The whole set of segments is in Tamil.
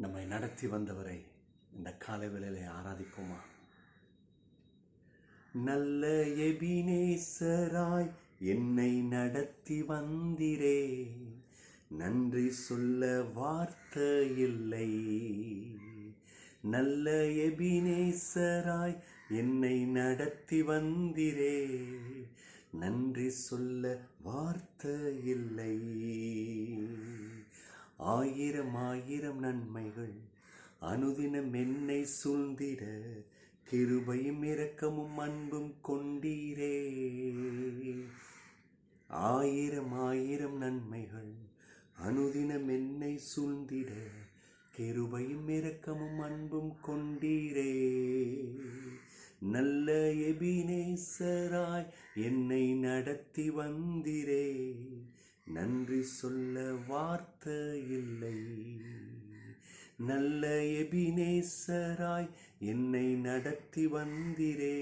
நம்மை நடத்தி வந்தவரை இந்த காலை வேளையிலே ஆராதிப்போமா? நல்ல எபினேசராய் என்னை நடத்தி வந்திரே, நன்றி சொல்ல வார்த்தை இல்லை. நல்ல எபினேசராய் என்னை நடத்தி வந்திரே, நன்றி சொல்ல வார்த்தை இல்லை. ஆயிரம் ஆயிரம் நன்மைகள் அனுதினம் என்னை சூழ்ந்திட, கிருபையும் இரக்கமும் அன்பும் கொண்டீரே. ஆயிரம் ஆயிரம் நன்மைகள் அனுதினம் என்னை சூழ்ந்திட, கிருபையும் இரக்கமும் அன்பும் கொண்டீரே. நல்ல எபினேசராய் என்னை நடத்தி வந்திரே, நன்றி சொல்ல வார்த்தை இல்லை. நல்ல எபினேசராய் என்னை நடத்தி வந்திரே,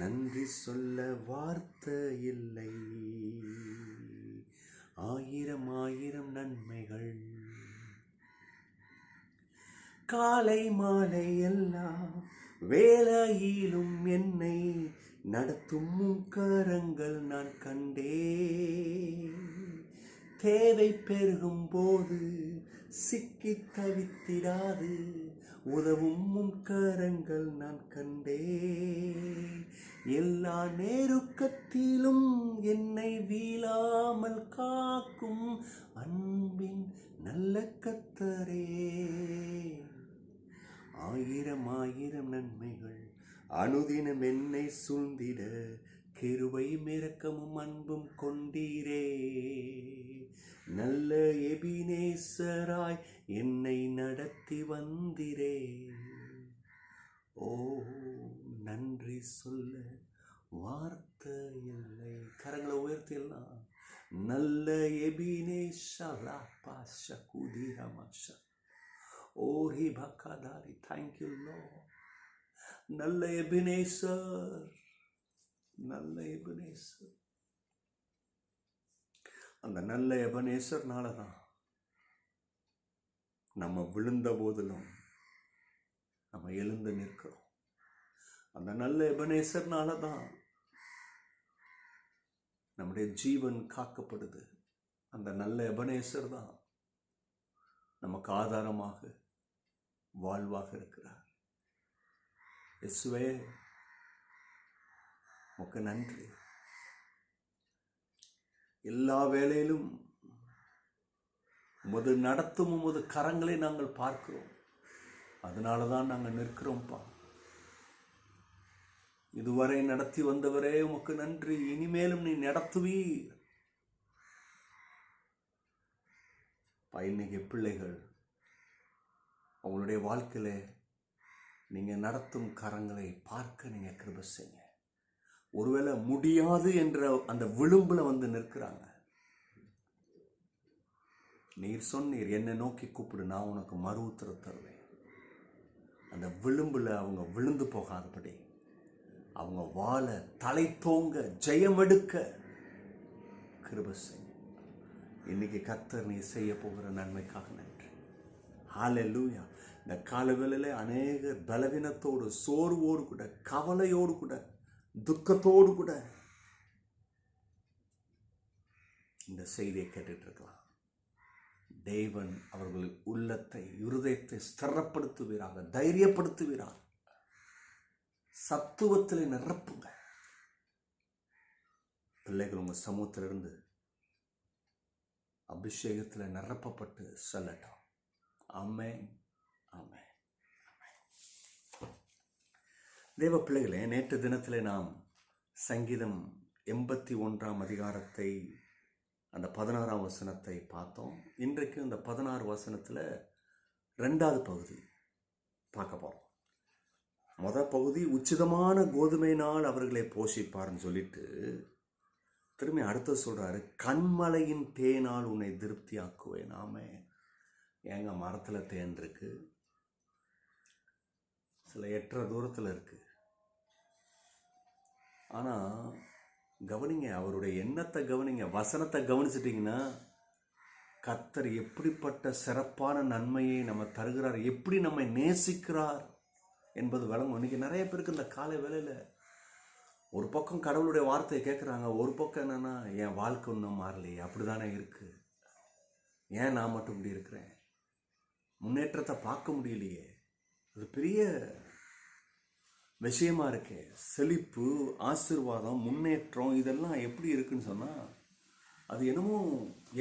நன்றி சொல்ல வார்த்தை இல்லை. ஆயிரம் ஆயிரம் நன்மைகள் காலை மாலை எல்லாம் வேளையிலும் என்னை நடத்தும் கரங்கள் நான் கண்டே. தேவை பெருகும் போது சிக்கி தவித்திடாது உதவும் கரங்கள் நான் கண்டே. எல்லா நேருக்கத்திலும் என்னை வீழாமல் காக்கும் அன்பின் நல்ல கர்த்தரே. ஆயிரம் ஆயிரம் நன்மைகள் அனுதினம் என்னை சூழ்ந்திட, கிருபையும் இரக்கமும் அன்பும் கொண்டீரே. நல்ல எபினேசராய் என்னை நடத்தி வந்திரே. ஓ, நன்றி சொல்ல வார்த்தை இல்லை. கரங்களை உயர்த்தியெல்லாம் நல்ல எபினேசரா பாஷ குதிரமாஷா ஓரி பக்காதாரி. Thank you lord. நல்ல எபினேசர், நல்ல எபினேசர். அந்த நல்ல எபினேசர்னால தான் நம்ம விழுந்த போதிலும் நம்ம எழுந்து நிற்கிறோம். அந்த நல்ல எபினேசர்னால தான் நம்முடைய ஜீவன் காக்கப்படுது. அந்த நல்ல எபினேசர் தான் நமக்கு ஆதாரமாக வாழ்வாக இருக்கிறார். இயேசுவே, உமக்கு நன்றி. எல்லா வேளையிலும் உமது நடத்தும் உமது கரங்களை நாங்கள் பார்க்கிறோம். அதனால தான் நாங்கள் நிற்கிறோம்ப்பா. இதுவரை நடத்தி வந்தவரே உமக்கு நன்றி. இனிமேலும் நீ நடத்துவீர். இன்னைக்கு பிள்ளைகள் அவங்களுடைய வாழ்க்கையில நீங்க நடத்தும் கரங்களை பார்க்க நீங்க கிருபை செய்யுங்க. ஒருவேளை முடியாது என்ற அந்த விளிம்புல வந்து நிற்கிறாங்க. நீர் சொன்னீர், என்னை நோக்கி கூப்பிடு, நான் உனக்கு மறு உத்தரவு தருவேன். அந்த விளிம்புல அவங்க விழுந்து போகாதபடி, அவங்க வாழ தலை தோங்க ஜெயம் எடுக்க கிருபை செய்யுங்க. இன்னைக்கு கர்த்தர் நீ செய்ய போகிற நன்மைக்காக நன்றி. ஹல்லேலூயா. இந்த காலவேளையிலே அநேக பலவீனத்தோடு, சோர்வோடு கூட, கவலையோடு கூட, துக்கத்தோடு கூட இந்த செய்தியை கேட்டுட்டு இருக்கலாம். தேவன் அவர்கள் உள்ளத்தை, இருதயத்தை ஸ்திரப்படுத்துவீராக, தைரியப்படுத்துவீராக, சத்துவத்தில் நிரப்புங்க. பிள்ளைகள் உங்க சமூகத்திலிருந்து அபிஷேகத்தில் நிரப்பப்பட்டு செல்லட்டும். ஆமென், ஆமென். தேவ பிள்ளைகளே, நேற்று தினத்தில் நாம் சங்கீதம் 81 அதிகாரத்தை அந்த 16 வசனத்தை பார்த்தோம். இன்றைக்கு இந்த 16 வசனத்தில் 2வது பகுதி பார்க்க போகிறோம். முதல் பகுதி உச்சிதமான கோதுமையினால் அவர்களை போஷிப்பார்னு சொல்லிட்டு திரும்பி அடுத்து சொல்றாரு, கண்மலையின் தேனால் உன்னை திருப்தி ஆக்குவேன். ஆமே, எங்க மரத்தில் தேன் இருக்கு, சில எட்டரை தூரத்தில் இருக்கு. ஆனால் கவனிங்க, அவருடைய எண்ணத்தை கவனிங்க. வசனத்தை கவனிச்சிட்டிங்கன்னா கர்த்தர் எப்படிப்பட்ட சிறப்பான நன்மையை நம்ம தருகிறார், எப்படி நம்மை நேசிக்கிறார் என்பது விளங்கும். இன்னைக்கு நிறைய பேருக்கு இந்த காலை வேளையில் ஒரு பக்கம் கடவுளுடைய வார்த்தையை கேட்குறாங்க, ஒரு பக்கம் என்னன்னா என் வாழ்க்கை ஒன்றும் மாறலையே, அப்படிதானே இருக்கு, ஏன் நான் மட்டும் இப்படி இருக்கிறேன், முன்னேற்றத்தை பார்க்க முடியலையே. அது பெரிய விஷயமா இருக்கு. செழிப்பு, ஆசீர்வாதம், முன்னேற்றம் இதெல்லாம் எப்படி இருக்குன்னு சொன்னா அது என்னமோ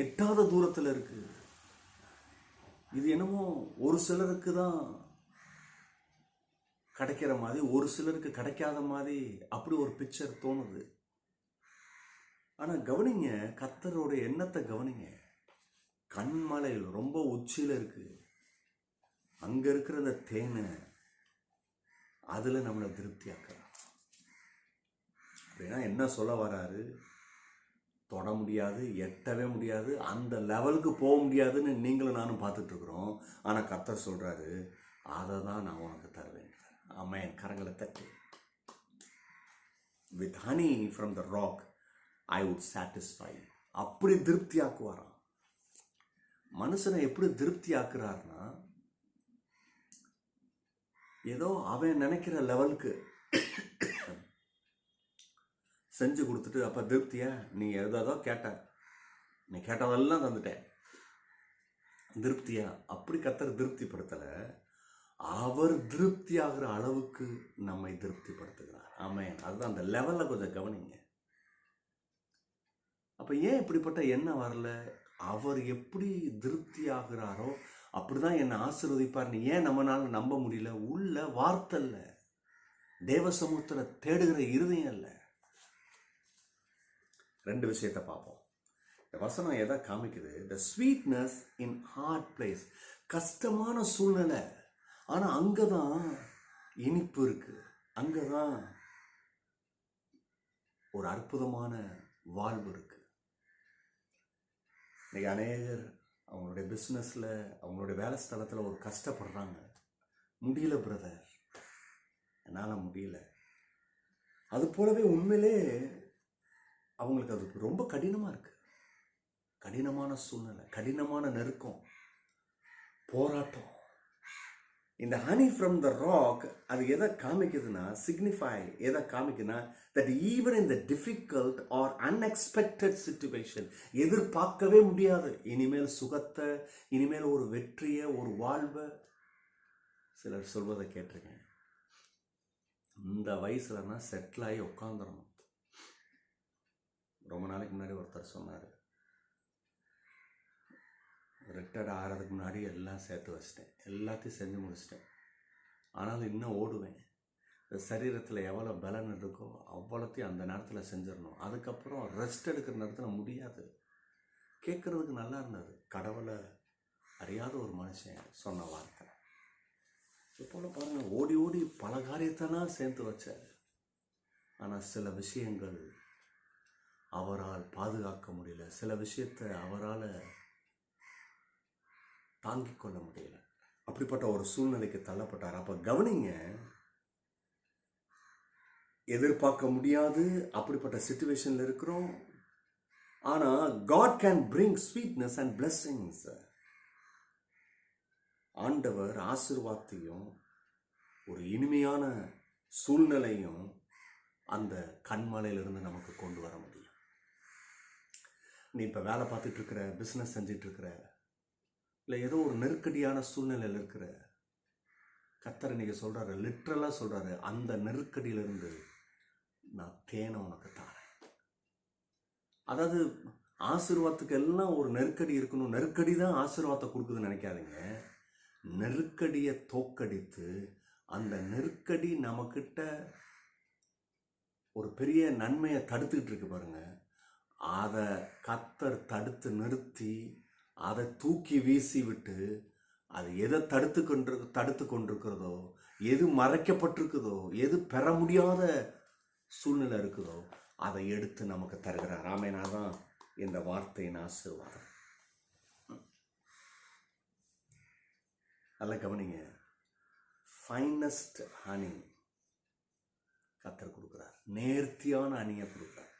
எட்டாத தூரத்தில் இருக்கு. இது என்னமோ ஒரு சிலருக்கு தான் கிடைக்கிற மாதிரி, ஒரு சிலருக்கு கிடைக்காத மாதிரி, அப்படி ஒரு பிக்சர் தோணுது. ஆனா கவனிங்க, கர்த்தரோட எண்ணத்தை கவனிங்க. கண்மலையில் ரொம்ப உச்சியில இருக்கு, அங்க இருக்கிற அந்த தேனை அதுல நம்மளை திருப்தியாக்குறார். அப்படின்னா என்ன சொல்ல வராரு? தொட முடியாது, எட்டவே முடியாது, அந்த லெவலுக்கு போக முடியாதுன்னு நீங்களும் நானும் பார்த்துட்டு இருக்கிறோம். ஆனா கர்த்தர் சொல்றாரு, அதை தான் நான் உனக்கு தருவேன். ஆமென். கரங்களை தட்டி. With honey from the rock I would satisfy. அப்படி திருப்தி ஆக்குவாராம். மனுஷனை எப்படி திருப்தி ஆக்குறாருன்னா, ஏதோ அவன் நினைக்கிற லெவலுக்கு செஞ்சு கொடுத்துட்டு, அப்ப திருப்தியா, நீ ஏதோ கேட்ட, நீ கேட்டதெல்லாம் தந்துட்டேன், திருப்தியா? அப்படி கர்த்தர் திருப்திப்படுத்தல, அவர் திருப்தி ஆகிற அளவுக்கு நம்மை திருப்திப்படுத்துகிறார். ஆமென். அதுதான் அந்த லெவல்ல கொஞ்சம் கவனிங்க. அப்ப ஏன் இப்படிப்பட்ட எண்ணம் வரல? அவர் எப்படி திருப்தி ஆகிறாரோ அப்படிதான் என்னை ஆசீர்வதிப்பார்னு ஏன் நம்மளால நம்ப முடியல? உள்ள வார்த்தை இல்ல, தேவ சமூகத்துல தேடுகிற இருதயம் இல்ல. ரெண்டு விஷயத்தை பார்ப்போம். இந்த வசனம் எதை காமிக்குது? the sweetness in hard place. கஷ்டமான சூழ்நிலை, ஆனா அங்கதான் இனிப்பு இருக்கு, அங்கதான் ஒரு அற்புதமான வாழ்வு இருக்கு. இன்னைக்கு அநேகர் அவங்களுடைய பிஸ்னஸில், அவங்களுடைய வேலை ஸ்தலத்தில் ஒரு கஷ்டப்படுறாங்க. முடியல பிரதர், என்னால் முடியல. அது போலவே உண்மையிலே அவங்களுக்கு அது ரொம்ப கடினமாக இருக்கு. கடினமான சூழ்நிலை, கடினமான நெருக்கம், போராட்டம். இந்த ஹனி ஃப்ரம் த ராக் அது எதை காமிக்குதுன்னா, சிக்னிஃபை எதை காமிக்குதுன்னா, that even in the difficult or unexpected situation, எதிர்பார்க்கவே முடியாது இனிமேல் சுகத்தை, இனிமேல் ஒரு வெற்றியை, ஒரு வாழ்வை. சிலர் சொல்வதை கேட்டிருக்கேன், இந்த வயசுலன்னா செட்டில் ஆகி உட்காந்துடணும். ரொம்ப நாளைக்கு முன்னாடி ஒருத்தர் சொன்னார், ரிட்டையர்ட் ஆகிறதுக்கு முன்னாடி எல்லாம் சேர்த்து வச்சிட்டேன், எல்லாத்தையும் செஞ்சு முடிச்சிட்டேன், ஆனாலும் இன்னும் ஓடுவேன். இந்த சரீரத்தில் எவ்வளோ பலன் இருக்கோ அவ்வளோத்தையும் அந்த நேரத்தில் செஞ்சிடணும், அதுக்கப்புறம் ரெஸ்ட் எடுக்கிற நேரத்தில் முடியாது. கேட்குறதுக்கு நல்லா இருந்தது. கடவுளை அறியாத ஒரு மனுஷன் சொன்ன வார்த்தை. இப்போல பாருங்கள், ஓடி ஓடி பல காரியத்தெல்லாம் சேர்த்து வச்சார், ஆனால் சில விஷயங்கள் அவரால் பாதுகாக்க முடியல, சில விஷயத்தை அவரால் தாங்கிக் கொள்ள முடியல. அப்படிப்பட்ட ஒரு சூழ்நிலைக்கு தள்ளப்பட்டார். அப்ப கவனிங்க, எதிர்பார்க்க முடியாது, அப்படிப்பட்ட சிச்சுவேஷன்ல இருக்கிறோம். ஆனா God can bring sweetness and blessings. ஆண்டவர் ஆசீர்வாதத்தையும் ஒரு இனிமையான சூழ்நிலையும் அந்த கண்மலையிலிருந்து நமக்கு கொண்டு வர முடியும். நீ இப்ப வேலை பார்த்துட்டு இருக்கிற, பிசினஸ் செஞ்சுட்டு இருக்கிற, இல்லை ஏதோ ஒரு நெருக்கடியான சூழ்நிலையில் இருக்கிற, கர்த்தர் இன்னைக்கு சொல்றாரு, லிட்ரலா சொல்றாரு, அந்த நெருக்கடியிலிருந்து நான் தேனை உனக்கு தாரேன். அதாவது ஆசீர்வாதத்துக்கு எல்லாம் ஒரு நெருக்கடி இருக்கணும், நெருக்கடி தான் ஆசீர்வாதத்தை கொடுக்குதுன்னு நினைக்காதீங்க. நெருக்கடியை தோக்கடித்து, அந்த நெருக்கடி நமக்கிட்ட ஒரு பெரிய நன்மையை தடுத்துக்கிட்டு இருக்கு பாருங்க, அதை கர்த்தர் தடுத்து நிறுத்தி, அதை தூக்கி வீசி விட்டு, அது எதை தடுத்து கொண்டிருக்கிறதோ, எது மறைக்கப்பட்டிருக்குதோ, எது பெற முடியாத சூழ்நிலை இருக்குதோ, அதை எடுத்து நமக்கு தருகிறார். ஆமென். தான் இந்த வார்த்தையின் ஆசீர்வாதம். நல்லா கவனிங்க, ஃபைனஸ்ட் ஹனி கர்த்தர் கொடுக்கிறார், நேர்த்தியான ஹனியை கொடுக்கிறார்.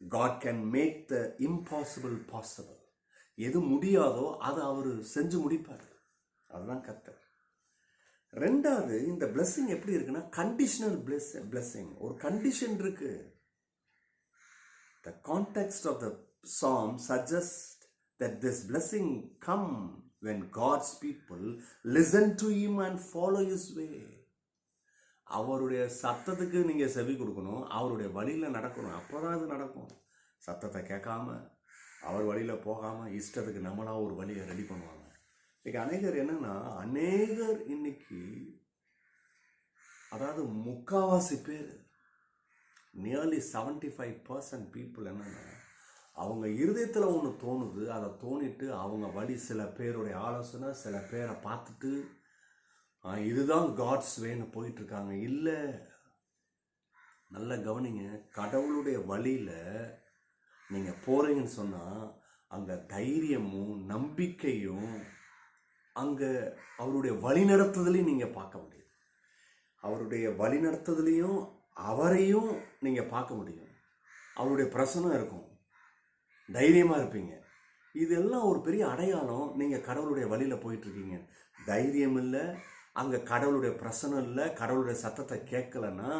God can make the impossible possible. எது முடியாதோ அதை அவர் செஞ்சு முடிப்பார். அதுதான் கர்த்தர். ரெண்டாவது, இந்த பிளெஸிங் எப்படி இருக்குன்னா கண்டிஷனல் பிளெஸிங். ஒரு கண்டிஷன் இருக்கு. The context of the psalm suggests that this blessing come when God's people listen to him and follow his way. அவருடைய சத்தத்துக்கு நீங்க செவி கொடுக்கணும், அவருடைய வழியில நடக்கணும், அப்பதான் அது நடக்கும். சத்தத்தை கேட்காம அவர் வழியில போகாம இஷ்டத்துக்கு நம்மளா ஒரு வழியை ரெடி பண்ணுவாங்க. இன்னைக்கு அநேகர் என்னன்னா, அநேகர் இன்னைக்கு, அதாவது முக்காவாசி பேர், நியர்லி 75% பீப்புள் என்னன்னா, அவங்க இருதயத்தில் ஒன்று தோணுது, அதை தோணிட்டு அவங்க வழி, சில பேருடைய ஆலோசனை, சில பேரை பார்த்துட்டு இதுதான் காட்ஸ் வேன்னு போயிட்டு இருக்காங்க. இல்லை, நல்ல கவனிங்க, கடவுளுடைய வழியில் நீங்கள் போகிறீங்கன்னு சொன்னால் அங்கே தைரியமும் நம்பிக்கையும், அங்கே அவருடைய வழிநடத்துதலையும் நீங்கள் பார்க்க முடியும். அவருடைய வழிநடத்துதலையும் அவரையும் நீங்கள் பார்க்க முடியும். அவருடைய பிரசனம் இருக்கும், தைரியமாக இருப்பீங்க. இதெல்லாம் ஒரு பெரிய அடையாளம். நீங்கள் கடவுளுடைய வழியில் போயிட்டுருக்கீங்க. தைரியம் இல்லை, அங்கே கடவுளுடைய பிரசனம் இல்லை, கடவுளுடைய சத்தத்தை கேட்கலன்னா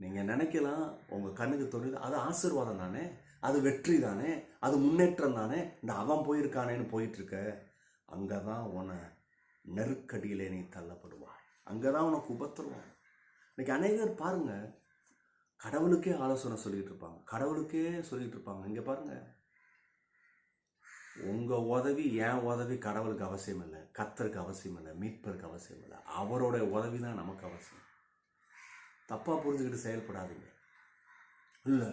நீங்கள் நினைக்கலாம், உங்கள் கண்ணுக்கு தோணுது அது ஆசீர்வாதம் தானே, அது வெற்றி தானே, அது முன்னேற்றம் தானே, இந்த அவன் போயிருக்கானேன்னு போயிட்டுருக்க. அங்கே தான் உன்னை நெருக்கடியிலே நீ தள்ளப்படுவாய். அங்கே தான் உனக்கு உபத்திரவம். இன்னைக்கு அநேகர் பாருங்க, கடவுளுக்கே ஆலோசனை சொல்லிட்டு இருப்பாங்க, கடவுளுக்கே சொல்லிட்டு இருப்பாங்க. இங்கே பாருங்க, உங்கள் உதவி, என் உதவி கடவுளுக்கு அவசியம் இல்லை, கர்த்தருக்கு அவசியம் இல்லை, மீட்பருக்கு அவசியம் இல்லை. அவரோட உதவி தான் நமக்கு அவசியம். தப்பாக புரிஞ்சுக்கிட்டு செயல்படாதீங்க. இல்லை,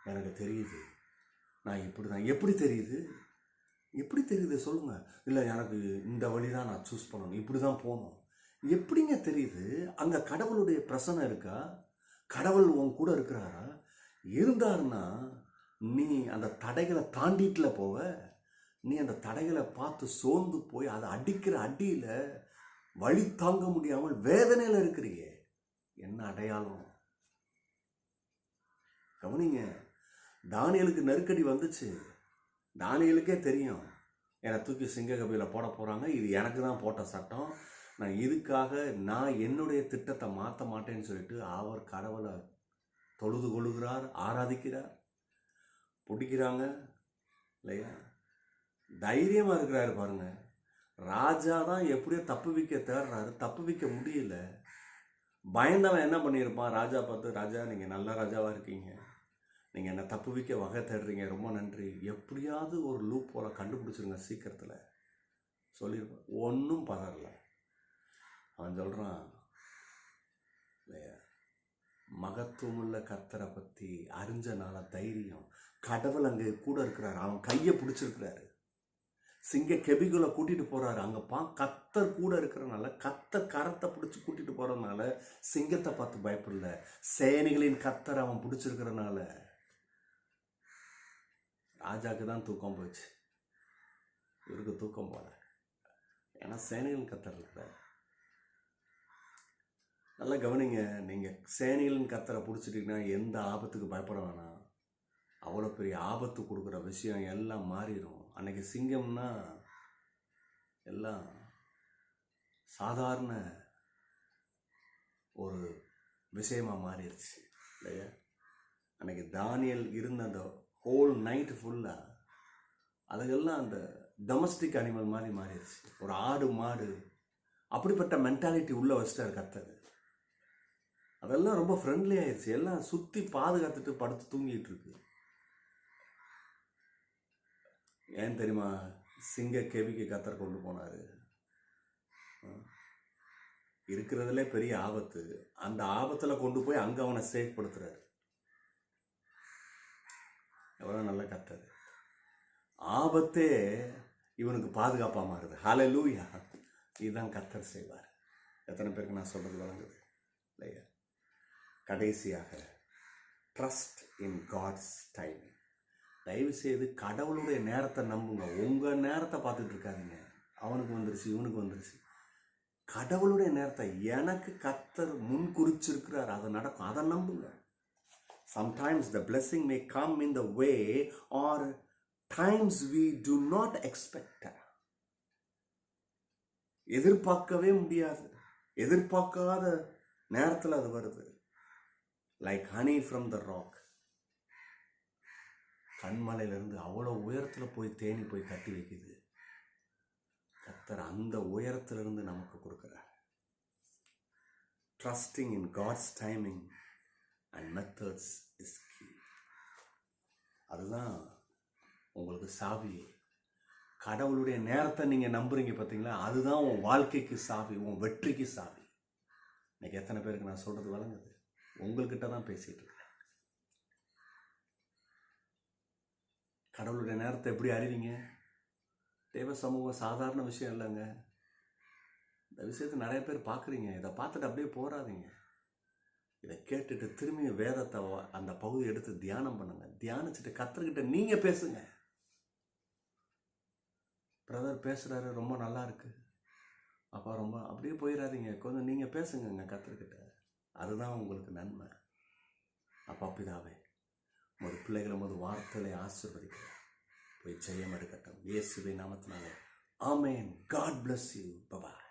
எனக்கு தெரியுது, நான் இப்படி தான். எப்படி தெரியுது? எப்படி தெரியுது சொல்லுங்க. இல்லை, எனக்கு இந்த வழி தான் நான் சூஸ் பண்ணணும், இப்படி தான் போகணும். எப்படிங்க தெரியுது? அங்கே கடவுளுடைய பிரசனம் இருக்கா? கடவுள் உன் கூட இருக்கிறாரா? இருந்தாருன்னா நீ அந்த தடைகளை தாண்டிட்டுல போவ. நீ அந்த தடைகளை பார்த்து சோர்ந்து போய் அதை அடிக்கிற அடியில் வழி தாங்க முடியாமல் வேதனையில் இருக்கிறீங்க. என்ன அடையாளம்? கவனிங்க, தானியலுக்கு நெருக்கடி வந்துச்சு. தானியலுக்கே தெரியும், என்னை தூக்கி சிங்க கபியில் போட போகிறாங்க, இது எனக்கு தான் போட்ட சட்டம், நான் இதுக்காக நான் என்னுடைய திட்டத்தை மாற்ற மாட்டேன்னு சொல்லிட்டு அவர் கடவுளை தொழுது கொள்ளுகிறார், ஆராதிக்கிறார், பிடிக்கிறாங்க இல்லையா? தைரியமாக இருக்கிறாரு பாருங்க. ராஜா தான் எப்படியோ தப்பு வைக்க தேடுறாரு, தப்பு வைக்க முடியல. பயந்தவன் என்ன பண்ணியிருப்பான்? ராஜா பார்த்து, ராஜா நீங்கள் நல்ல ராஜாவாக இருக்கீங்க, நீங்கள் என்ன தப்பு வைக்க வகை தேடுறீங்க, ரொம்ப நன்றி, எப்படியாவது ஒரு லூப் போல கண்டுபிடிச்சிருங்க சீக்கிரத்தில் சொல்லியிருப்பான். ஒன்றும் பதறல. அவன் சொல்கிறான், மகத்துவமுள்ள கர்த்தரை பற்றி அறிஞ்சனால தைரியம். கடவுள் அங்கே கூட இருக்கிறாரு, அவன் கையை பிடிச்சிருக்கிறாரு, சிங்க கெபிகுல கூட்டிட்டு போறாரு. அங்க கர்த்தர் கூட இருக்கிறனால, கர்த்தர் கரத்தை பிடிச்சி கூட்டிட்டு போறதுனால சிங்கத்தை பார்த்து பயப்படல. சேனைகளின் கர்த்தர் அவன் பிடிச்சிருக்கிறனால ராஜாக்கு தான் தூக்கம் போச்சு, இவருக்கு தூக்கம் போல. ஏன்னா சேனைகளின் கர்த்தர் இருக்கிறார். நல்லா கவனிங்க, நீங்கள் சேனைகளின் கர்த்தரை பிடிச்சிட்டிங்கன்னா எந்த ஆபத்துக்கு பயப்பட வேணாம். அவ்வளோ பெரிய ஆபத்து கொடுக்குற விஷயம் எல்லாம் மாறிடும். அன்னைக்கு சிங்கம்னா எல்லாம் சாதாரண ஒரு விஷயமா மாறிடுச்சு இல்லையா? அன்னைக்கு தானியல் இருந்த அந்த ஹோல் நைட்டு ஃபுல்லாக அதுக்கெல்லாம் அந்த டொமஸ்டிக் அனிமல் மாதிரி மாறிடுச்சு. ஒரு ஆடு மாடு அப்படிப்பட்ட மென்டாலிட்டி உள்ளே வச்சிட்டார் கர்த்தர். அதெல்லாம் ரொம்ப ஃப்ரெண்ட்லி ஆயிடுச்சு, எல்லாம் சுற்றி பாதுகாத்துட்டு படுத்து தூங்கிட்டு இருக்கு. ஏன் தெரியுமா? சிங்க கெபிக்கு கர்த்தர் கொண்டு போனார். இருக்கிறதுல பெரிய ஆபத்து, அந்த ஆபத்தில் கொண்டு போய் அங்கே அவனை சேஃப் படுத்துறாரு. எவ்வளோ நல்ல கர்த்தர். ஆபத்தே இவனுக்கு பாதுகாப்பாக மாறுது. ஹல்லேலூயா! இதுதான் கர்த்தர் செய்வார். எத்தனை பேருக்கு நான் சொல்கிறது வழங்குது இல்லையா? கடைசியாக, ட்ரஸ்ட் இன் காட்ஸ் டைமிங். தயவு செய்து கடவுளுடைய நேரத்தை நம்புங்க. உங்கள் நேரத்தை பார்த்துட்டு இருக்காதீங்க, அவனுக்கு வந்துருச்சு இவனுக்கு வந்துருச்சு. கடவுளுடைய நேரத்தை, எனக்கு கர்த்தர் முன் குறிச்சிருக்கிறார், அதை நடக்கும், அதை நம்புங்க. Sometimes the blessing may come in the way or times we do not expect. எதிர்பார்க்கவே முடியாது, எதிர்பார்க்காத நேரத்தில் அது வருது. Like honey from the rock. கண்மலையிலிருந்து அவ்வளோ உயரத்தில் போய் தேனி போய் கட்டி வைக்குது. கர்த்தர் அந்த உயரத்திலிருந்து நமக்கு கொடுக்குறார். Trusting in God's timing and methods is key. அதுதான் உங்களுக்கு சாவி. கடவுளுடைய நேரத்தை நீங்கள் நம்புறீங்க பார்த்தீங்களா, அதுதான் உன் வாழ்க்கைக்கு சாவி, உன் வெற்றிக்கு சாவி. இன்னைக்கு எத்தனை பேருக்கு நான் சொல்கிறது வழங்குது? உங்கள்கிட்ட தான் பேசிகிட்டு இருக்கேன். கடவுளுடைய நேரத்தை எப்படி அறிவீங்க? தேவ சமூகம் சாதாரண விஷயம் இல்லைங்க. இந்த விஷயத்தை நிறைய பேர் பார்க்குறீங்க. இதை பார்த்துட்டு அப்படியே போகாதீங்க. இதை கேட்டுட்டு திரும்பி வேதத்தை அந்த பகுதியை எடுத்து தியானம் பண்ணுங்க. தியானிச்சுட்டு கர்த்தர்கிட்ட நீங்கள் பேசுங்க. பிரதர் பேசுகிறாரு, ரொம்ப நல்லா இருக்கு அப்பா, ரொம்ப அப்படியே போயிடாதீங்க. கொஞ்சம் நீங்கள் பேசுங்க கர்த்தர்கிட்ட. அதுதான் உங்களுக்கு நன்மை. அப்பா பிதாவே, உமது பிள்ளைகளை உமது வார்த்தைகளை ஆசீர்வதிக்கிறேன். போய் ஜெயம் எடுக்கட்டும் இயேசுவின் நாமத்தினாலே. ஆமென். God bless you. Bye bye.